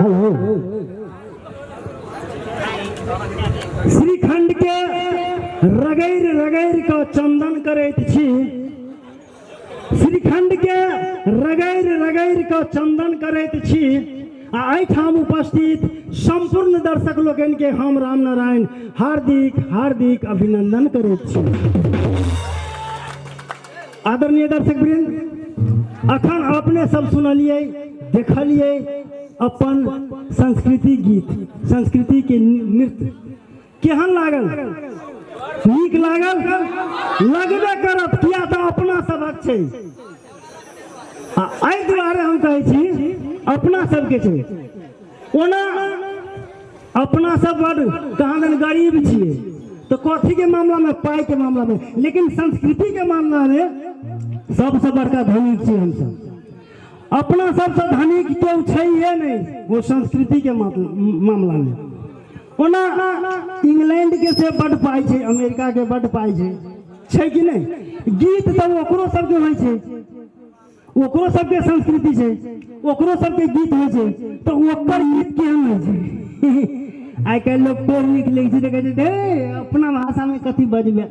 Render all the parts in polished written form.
Hello shrikhand के रगैर रगैर का चंदन करैत छी, श्रीखंड के रगैर रगैर का चंदन करैत छी। एहिठाम उपस्थित संपूर्ण दर्शक लोकनि के हम रामनारायण हार्दिक हार्दिक अभिनंदन करैत छी। आदरणीय दर्शक वृंद, अखन अपने सब सुनलिए देखलिए अपन संस्कृति गीत, संस्कृति के नृत्य केहन लागल? नीक लागल? लगबे करत, किया तऽ अपना सबक छै। एहि दुआरे हम कहै छी अपना सबके छै। ओना अपना सब बड़ कहादन गरीब छियै तो कथी के मामला में, पाई के मामला में, लेकिन संस्कृति के मामला में सबसे बड़का धनिक छी हम सब। अपना सबसे धनिक केओ छैहे नहीं वो संस्कृति के मामला में। ओना इंग्लैंड के से बड़ पाई छै, अमेरिका के बड़ पाई छै कि नहीं? गीत तो ओकरो सबके होइ छै, ओकरो सबके संस्कृति छै, ओकरो सबके गीत होइ छै, तो ओकर गीत केहन होइ छै? आइ काल्हि लोग पढ़ लिख लै छै, कहै छै अपना भाषा में कथी बजबै,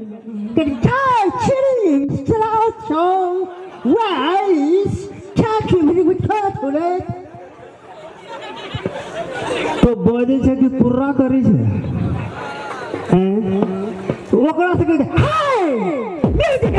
तो बजे छै कि कुर्रा करै छै। ओकरा से कहै हाय म्यूजिक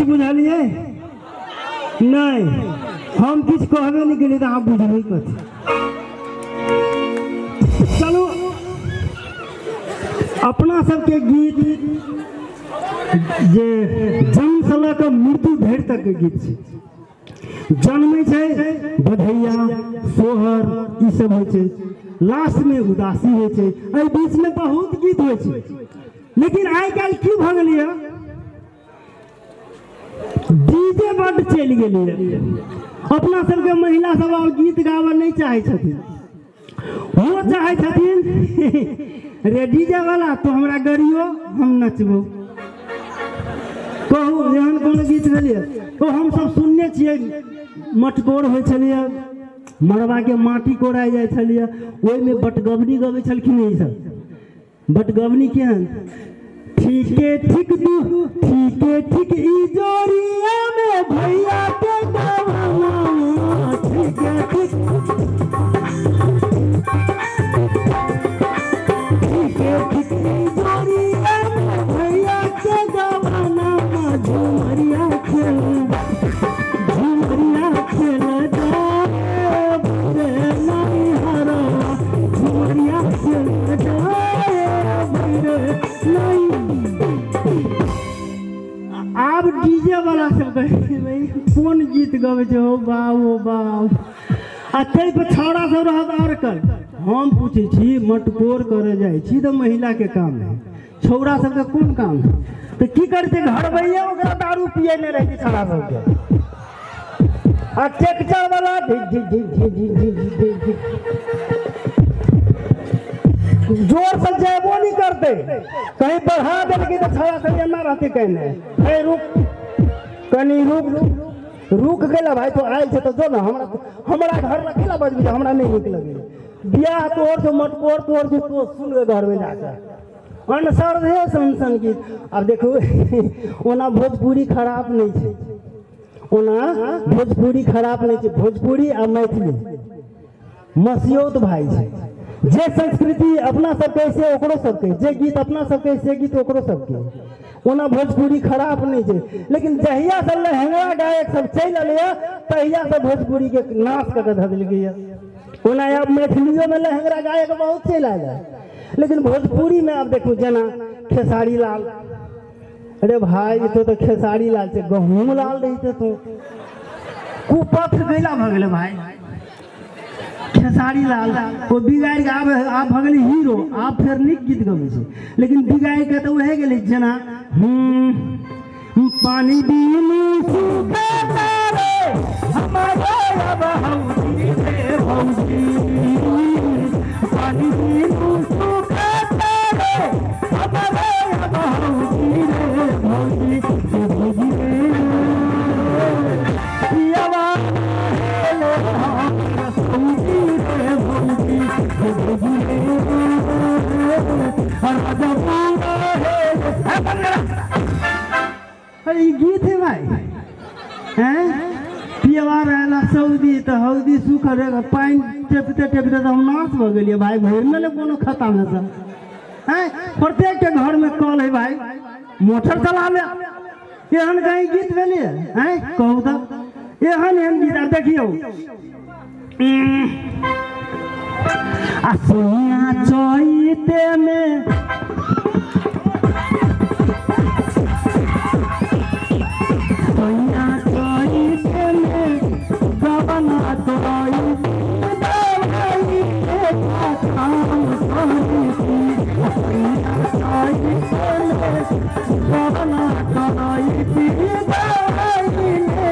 बुझलिए नहीं? हम किछ कहबे नहीं करिए तो आप बुझबे कथी। चलो अपना सबके गीत जे जन्म से लेकर मृत्यु धरि तक के गीत छै। जन्म छै बधैया सोहर ई सब होइ छै, लास्ट में उदासी होइ छै, एहि बीच में बहुत गीत होइ छै। लेकिन आइ काल्हि की भ गेलै है, डीजे बड़ चलि गेलै। अपना सबके महिला सब आब गीत गाबऽ नहीं चाहे छथिन, वो चाहे छथिन रे डीजे वाला तो हमरा गरियो हम नचबो। कहू एहन कोनो गीत भेलिए तो हम सब सुनने छियै, मटकोर होइ छलिए, मड़वा के माटी कोड़ाय जाइ छलिए, ओहि में बटगवनी गबै छलखिन। ई सब बटगवनी केहन, ठीके ठीक तू ठीके ठीक ई जोड़िया में भैया के गवाना, ठीके ठीक ठीके ठीक ई जोड़िया में भैया के गवाना, झुमरिया खेल जाए बरे नहीं हरा, झुमरिया खेल जाए बरे नहीं। आब डीजे वाला सब कौन गीत गवे छै, हो बाब आ तै पर छौड़ा सब रहत अरकल। हम पूछे छी मटकोर करे जाइ छी तो महिला के काम है, छौड़ा सब के कोन काम है? तो की करे छै, घर भैया ओकरा दारू पिए नहीं रहे छौड़ा सब के। आ ट्रैक्टर वाला जोर से जेबो नहीं करते, कहीं बढ़ा देलकै तो छौड़ा सब एना रहते कहने रुक कनी रुक गेला भाई, तो आयल छै तो जो ना हमरा घर में केला बजबी, हमरा नहीं नीक लगे। बियाह तोर से मटकोर तोर से तो सुन घर में जाकर अनसरधे सन गीत। अब देखो ओना भोजपुरी खराब नहीं छै, ओना भोजपुरी खराब नहीं छै। भोजपुरी आ मैथिली मसियौत भाई छै। जे संस्कृति अपना सबके से ओकरो सबके, जे गीत अपना सबके से गीत ओकरो सबके। ओना भोजपुरी खराब नहीं छै, लेकिन जहिया से लहंगा गायक सब चल अलिया तहिया से भोजपुरी के नाश कर धऽ देलकै। ओना अब मैथिलियों में लहंगा गायक बहुत चल आयल, लेकिन भोजपुरी में अब देखो जना खेसारी लाल, अरे भाई तो खेसारी लाल से गहूम लाल रही तो कुपथ गैला भ गेलै भाई। खेसारी लाल ओ बिगाड़ के आब भ गेलै हीरो, आब फेर नीक गीत गबै छै, लेकिन बिगाड़ के तऽ उहे गेलै जेना पानी बिनु सूखे तारे हमारे अब हौजी रे भौजी, पानी बिनु सूखे तारे हमारे अब हौजी रे भौजी, भौजी रे पियावा ले हौजी रे भौजी, भौजी रे राजा पूरा है। अरे ये गीत है भाई, हैं पियवा रहला सऊदी तो हौदी सुख रहेगा, पानी टेपते टेपते तो हम नाश हो गए भाई, भर में कोनो खत्म है सब, हैं प्रत्येक के घर में कल है भाई, मोटर चला ले एहन कहीं गीत भेलिए, हैं कहू तो एहन एहन गीत देखियो सोनिया चैते में सोनिया चैते में गबना तोई दवाई के काम सोनी सोनिया चैते में गबना तोई दवाई के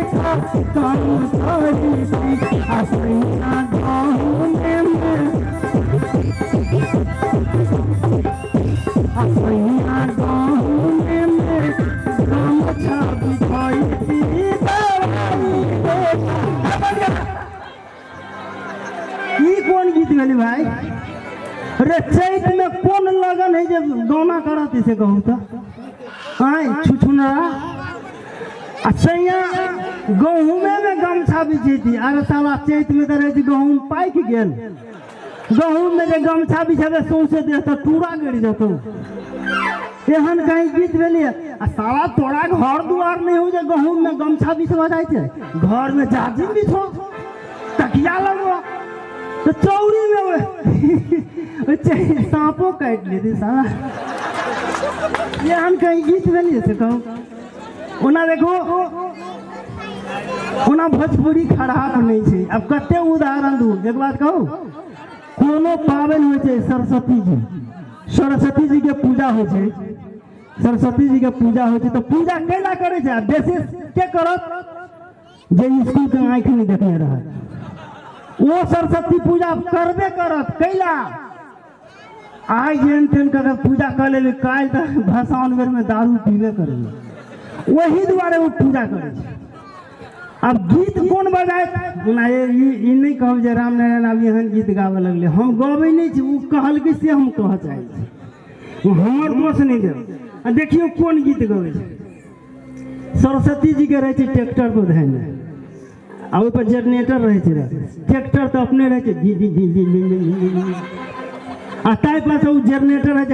काम सोनी सोनिया गाँव में सोनिया गाँव में गमछा बिछाई कौन गीत गली भाई? अरे चैत में कौन लगन है जब गौना करत इसे कहू तो आए छुछुना अच्छा गहूँ में गमछा बिछेती, अरे साला चैत में तो रहे गहूँ पाइक गेल, गहूँ में जो गमछा बिछेबे सौंसे दे तो टूरा गिर जतो, एहन कहीं गीत भेलिए आ साला तोरा घर दुआर नहीं हो जे गहूँ में गमछा बिछवा जाए छे, घर में जाजिम बिछो तकिया लगो तो चौरी में सांपो काट लेती साला, एहन कहीं गीत भेलिए से कहूँ ओना देखो ओना भोजपुरी खराब नहीं है। अब कते उदाहरण दू, एक बात कहूँ कोनो पावन हो सरस्वती जी, सरस्वती जी के पूजा हो, सरस्वती जी के पूजा हो तो पूजा कैला करे बेसी के करत जे स्कूल के आँख नहीं देखने रहा वो सरस्वती पूजा करबे करत कैला, आई जेन तेन कर पूजा कर ले, काल भसान बेर में दारू पीबे करे, वही द्वारे वो पूजा करे। अब गीत कौन बजाए ना ये नहीं कहब जे राम नारायण अब एहन गीत गावे लगले, हम गावे नहीं छी, वो कहल के से हम कह चाहे हमर दोष नहीं दे। देखियो कौन गीत गावे सरस्वती जी के रहे ट्रैक्टर को धैने आ ऊपर जनरेटर रहे ट्रैक्टर तो अपने रहे आ ताई पास वो जनरेटर रहे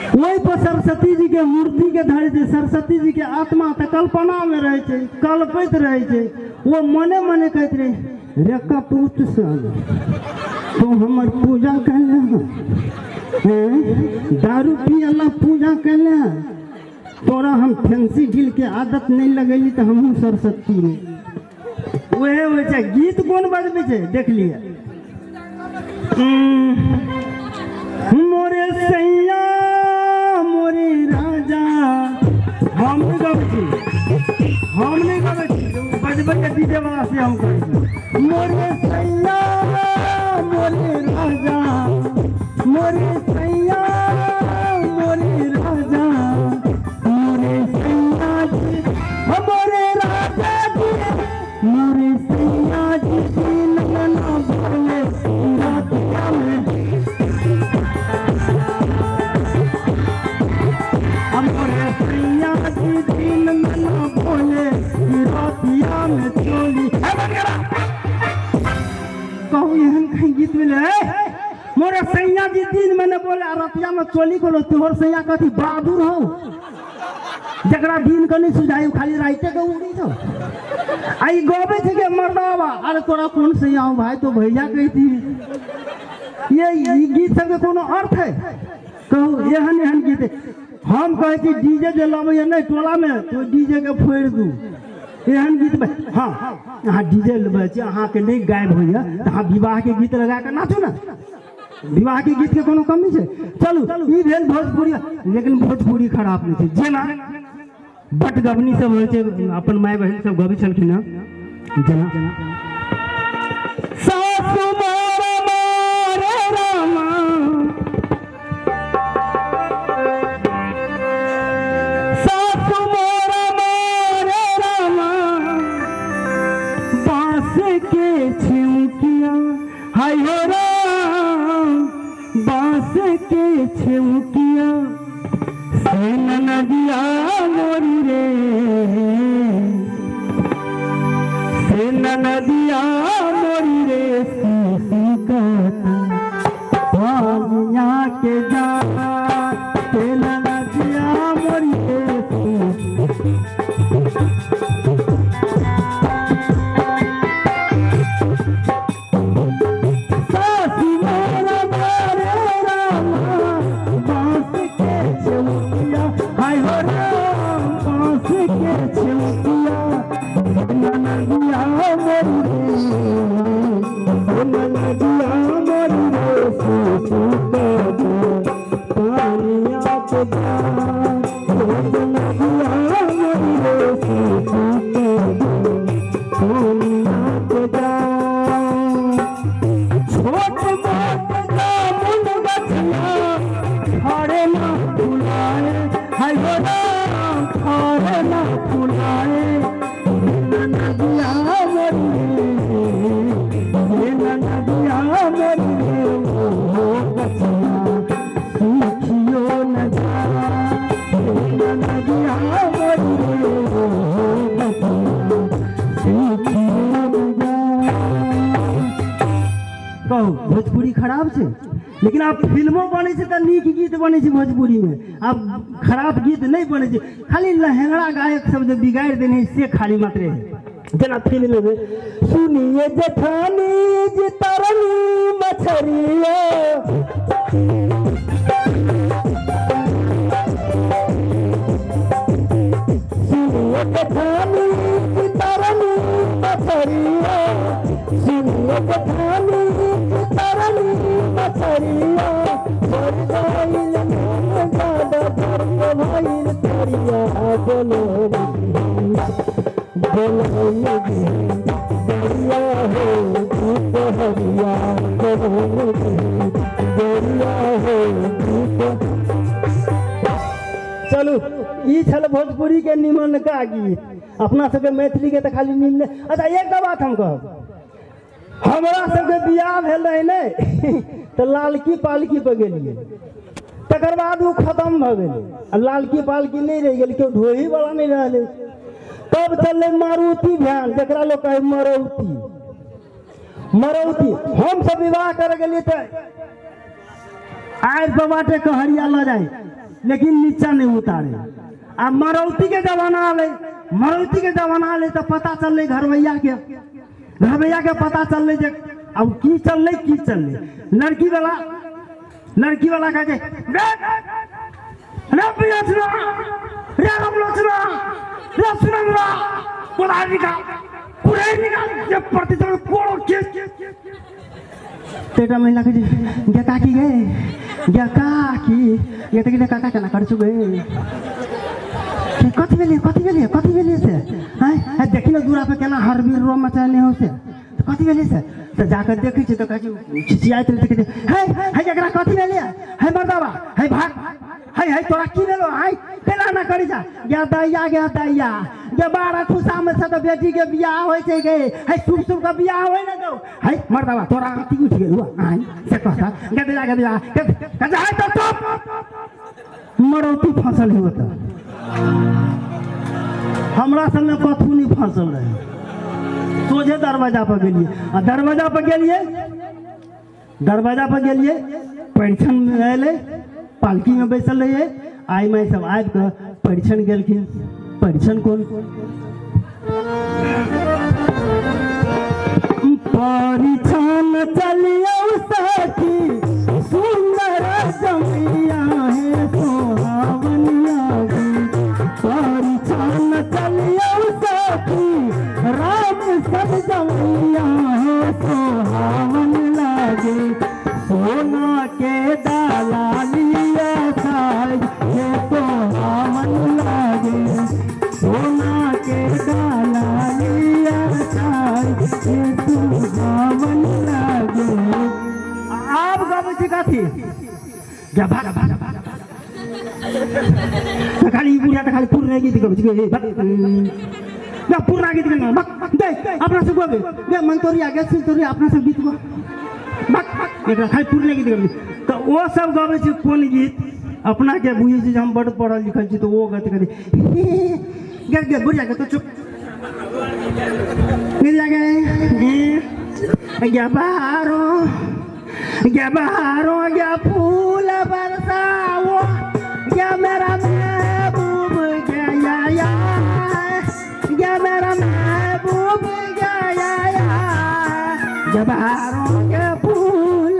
वही पर सरस्वती जी के मूर्ति के धरे थे, सरस्वती जी के आत्मा तो कल्पना में रहे थे, कल्पित रहे थे, वो मने मने कहते रहे रे कपूत तो हमार पूजा कर दारू पियला पूजा कर तोरा हम फैंसी गिल के आदत नहीं लगेली तो हम सरस्वती में वह गीत कौन बजबे छे देख लिए मोरे सैया मोरे राजा हम नहीं गवे बजबे डीजे वाला से हम कहे मोरे सैया मोरे राजा मोरे सैया मोरे राजा मोरे सैया जी मोरे राजा जी मोरे सैया जी नगना भोले रातिया में मोरे सैया जी दिन नगना भोले रातिया में चोली कहू एहन कहीं गीत मिले मोरे सैया जी दिन में न बोले रतिया में चोली खोलो तोहर सैया कथी बहादुर हो जकरा दिन के नहीं सुझाई खाली राइते के उड़ी छो आई गोबे थे के मर्दावा अरे तोरा कौन सैया हो भाई तो भैया कहती ये गीत सब के कोनो अर्थ है कहू एहन एहन गीत हम कहे कि डीजे जे लबे नहीं टोला में तो डीजे के फोड़ दू एहन गीत हाँ अहाँ डीजे बजे अहाँके नहीं गायब होइए तऽ अहाँ विवाह के गीत लगा कऽ नाचू ना। विवाह के गीत के कोनो कमी छै। चलू ई भेल भोजपुरी, लेकिन भोजपुरी खराब नहीं छै। जेना बटगबनी सब होइ छै, अपन माय बहन सब गबै छलखिन हँ। जेना सासु मोर मोरे रामा, सासु मोर मोरे रामा, बांस के छिउकिया हाय हो राम, बांस के छिउकिया से नदिया मोरी रे, से नदिया मोरी रे, पानिया के जा से नदिया मोरी रे। सासी मोरा मोरे रामा, बांस के छिउकिया हाय हो राम, बांस के छिउकिया नदिया मोरी रे, नदिया मोरी रे, पानिया के जा नदिया मोरी रे, पानिया के जा। छोट मोट जामुन गछिया हरे ना फुलाए हाय हो राम, हरे ना फुलाए नदिया मोरी रे, नदिया मोरी रे, ओ गछिया सूखियो न जा, नदिया मोरी रे, ओ गछिया सूखियो न जा। कहू भोजपुरी खराब छै, लेकिन आब फिल्मो बनै छै तऽ नीक गीत बनै छै भोजपुरी में। आब खराब गीत नहीं बनै छै, खाली लहंगड़ा गायक सब जो बिगाड़ देने से खाली मात्र है। जेना फिल्म में सुनिए जेठानी जी तरनी मछरिया, सुनिए जेठानी जी तरनी मछरिया, सुनिए जेठानी जी तरनी मछरिया, भर गइल मन ज्यादा भर भइल तरिया, बोलो बोलो दरिया हो धूप हरिया, बोलो दरिया हो धूप। चलू ई छल भोजपुरी के निमन का गीत। अपना सबके मैथिली के तो खाली निमन। अच्छा एक बात हम कहब, हमरा सबके बियाह भेल रहे ने तो लालकी पालकी पे गेलिए, तकर बाद वो खत्म भ गेल। लालकी पालकी नहीं रह गेल, क्यों ढोही वाला नहीं रहले। तब चलले मारुति भैन, जकरा लोग कहे मरौती। मरौती हम सब विवाह कर गेलिए तो आर बाटे कहरिया ल जाए, लेकिन नीचा नहीं उतारे। आ मरौती के जमाना आले, मरौती के जमाना आले तो पता चल घरवैया के, घरवैया के पता चल जे अब की चल लड़की वाला कहे तेटा महिला के गे काकी गे काकी ये तो काका केना कर छु गे कथी भेलिए से हां देखि न दूरा पे केना हरबीर रो मचाने हो से कथी भेलिए से तो जाकर देखै छी तो कहै छिचियाइत रहे कहै है एकरा कथी भेलिए है मर्दावा है भाग है तोरा की भेलो है केना ना करी जा गे दैया गे 12 खुशा में से तो बेटी के बियाह होय छै गे है शुभ के बियाह होय न दो है मर्दावा तोरा अथी उठ गेल आई से कहता गे दैया कजा है तो चुप मरौती फसल है तो हमरा सब में कथू नहीं फसल रहे सोझे दरवाजा पर गेलिए दरवाजा पर गेलिए परिछन में आए पालकी में बैसल रहिए आई माई सब आबि के परिछन गेलखिन परिछन कोन परिछन चलियो सखी सुंदर जमिया है सोहावनिया परिछन चलियो सखी सब जवैया हो सुहावन लागे सोना के डाला लिया साज ये सुहावन लागे सोना के डाला लिया साज ये सुहावन लागे। आप गावे छी कथी जा भाग भाग खाली बुढ़िया तो खाली पूर्ण गीत गबै छी ना पूर्ण गीत गनो बक दे अपना सब गबे दे मन तोरी आगे से तोरी अपना सब गीत गो बक एकरा खाली पूर्ण गीत गबै तो वो सब गबै छी कोन गीत अपना के बुझै छी हम बड़ पढ़ल लिखल छी तो वो गत करी गे गे बुढ़िया के तो चुप मिल जागे गया बहारो गया फूल बरसाओ गया मेरा महबूब गया मेरा महबूब गया बहारो के फूल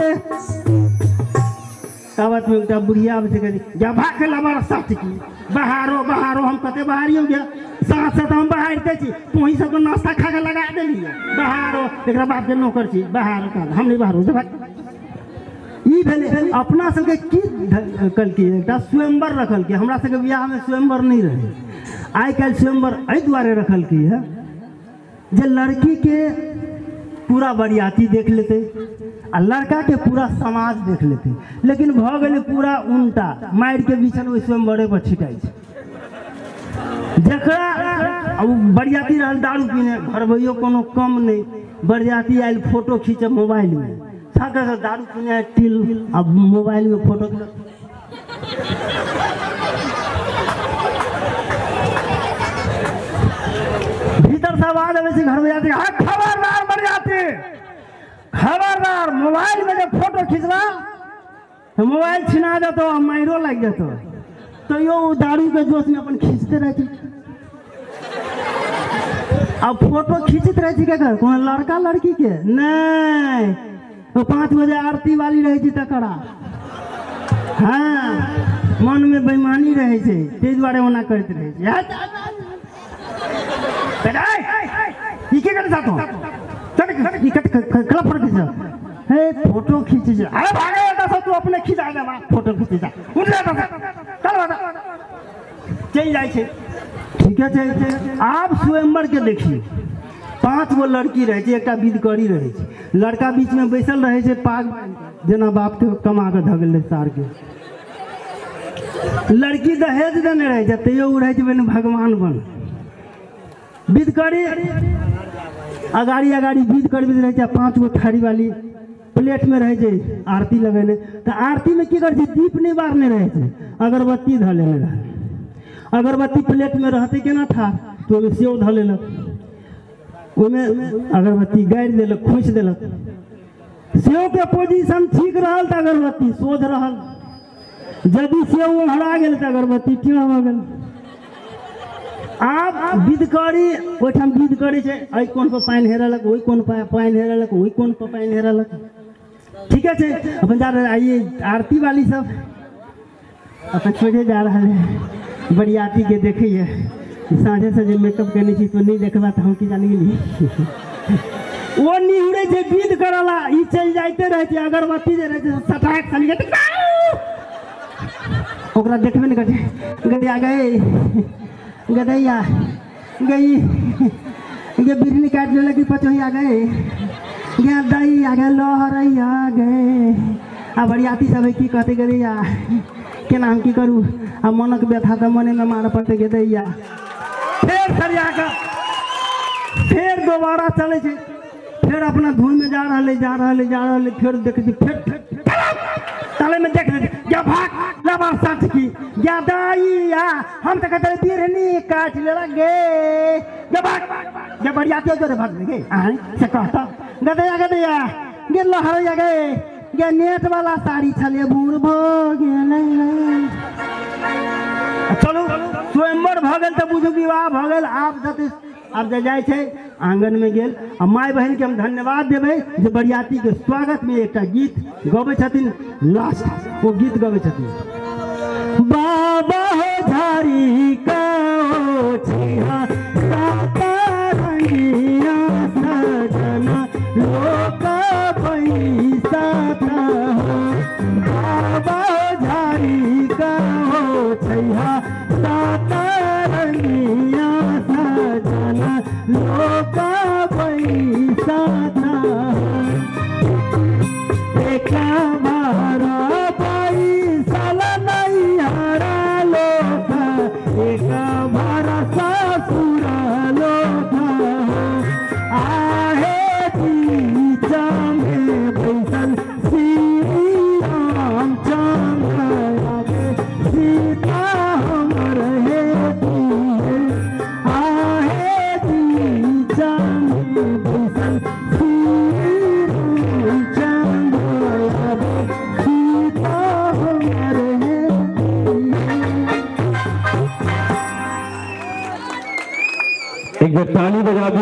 कावत में एकटा बुढ़िया से कही जा भाग लबर सच की बहारो बहारो हम कते बहारी हो गया साथ साथ हम बहारते छी तोही सब नाश्ता खा के लगा देलिए बहारो एकरा बाप के नौकर छी बहारो का हम नहीं बहारो से भाग ई भेले अपना सबके की कल की एकटा स्वयंवर रखल की हमरा सबके बियाह में स्वयंवर नहीं रहे आइ काल स्वयंवर एहि दुआरे रखल की है जे लड़की के पूरा बरियाती देख लेते आ लड़का के पूरा समाज देख लेते लेकिन भ गेले पूरा उल्टा मार के बीच में स्वयंवरे पर छिटाई छै जकरा अब बरियाती रहल दारू पीने घर भइयो कोनो कम नहीं बरियाती आयल फोटो खींचे मोबाइल में सागर से दारू पीने टिल अब मोबाइल में फोटो भीतर से आवाज आवे छै घर में जाते हाँ खबरदार बरियाती खबरदार मोबाइल में जब फोटो खींचला तो मोबाइल छिना जातो मारो लग जातो तो यो दारू के जोश में अपन खींचते रहती अब फोटो खींचते रहती क्या कर कौन लड़का लड़की के नहीं तो 5 बजे आरती वाली रहे थी तकरा हाँ मन में बेईमानी रहे छे ते दुआरे ओना करते रहे छे ई के कर जातो चल ई कट क्लब पर के हे फोटो खींचे जा अरे भागे बेटा सब तू अपने खींचा जा फोटो खींचे जा उठ जा चल बेटा चल जाय छे ठीक है आप स्वयंवर के देखिए 5 गो लड़की रहे छे एकटा विधकरी रहे छे लड़का बीच में बैसल रहे छे पाग जेना बाप के कमा के धगले सार के लड़की दहेज देने रहे छे तैयो उ रहे छे बन भगवान बन विधकरी अगाड़ी अगाड़ी विधकरी रहे छे 5 गो थारी वाली प्लेट में रहे छे आरती लगेले तो आरती में की करे छे दीप नहीं बारने रहे छे अगरबत्ती ध लेने रहे अगरबत्ती प्लेट में रहते केना था तो सेव ध लेलक ओमे अगरबत्ती गाड़ि देलक खोस देलक सेव के पोजीशन ठीक रहल तो अगरबत्ती सोझ रहल यदि सेव हरा गेल तो अगरबत्ती टेढ़ भ गेल आप विधकरी ओठाम विधकरी छे एहि कोन पर पानि हेरलक ओहि कोन पर पानि हेरलक ओहि कोन पर पानि हेरलक ठीक है अपन जा रहे आइए आरती वाली सब अपन सोझे जा रहा है बरियाती के देखिए साँझे से जो मेकअप करने छी तो नहीं देखबा तो हम की जानी नहीं वो निहुरे छे विध करला ई चल जाते रहे छे अगरबत्ती जे रहे छे सटाक सनी के ओकरा देखबे नहीं करे गदिया गए गदैया गई ये बिरनी काट ले लगी पचोहिया गए गया दई आ गए लहरैया गए आ बरियाती सब की कहते गदैया केना हम की करूँ आ मनक व्यथा तो मने में मार पड़ते गदैया फिर सरिया का फिर दोबारा चले छे फिर अपना धुन में जा रहा फिर देखे फिर ताले में देख क्या भाग लबा सच की क्या दाइया हम तो कहते बिरनी काट ले लगे जब भाग जब बरियाती जो भाग गए से कहता गदैया गदैया गे लहरैया गए गे नेट वाला साड़ी छले बूढ़ भ गेलै चलो स्वयंवर भ गेल तो बुझू विवाह भ गेल आप जे जाए छे आंगन में गेल आ माय बहन के हम धन्यवाद देवे जे बरियाती के स्वागत में एक गीत गवे छथिन लास्ट वो गीत गवे छथिन बाबा हो झारी का छिया साता रंगिया का पैसा था एक बारा पैसा नहीं हरा लोग एक बारा ससुरा लोग आहे पीछा में बैसल श्री राम चंद्र सीता हमर हे दिए आहे पीछा में बैसल श्री राम चंद्र सीता हमर हे एक बार ताली बजा दियो।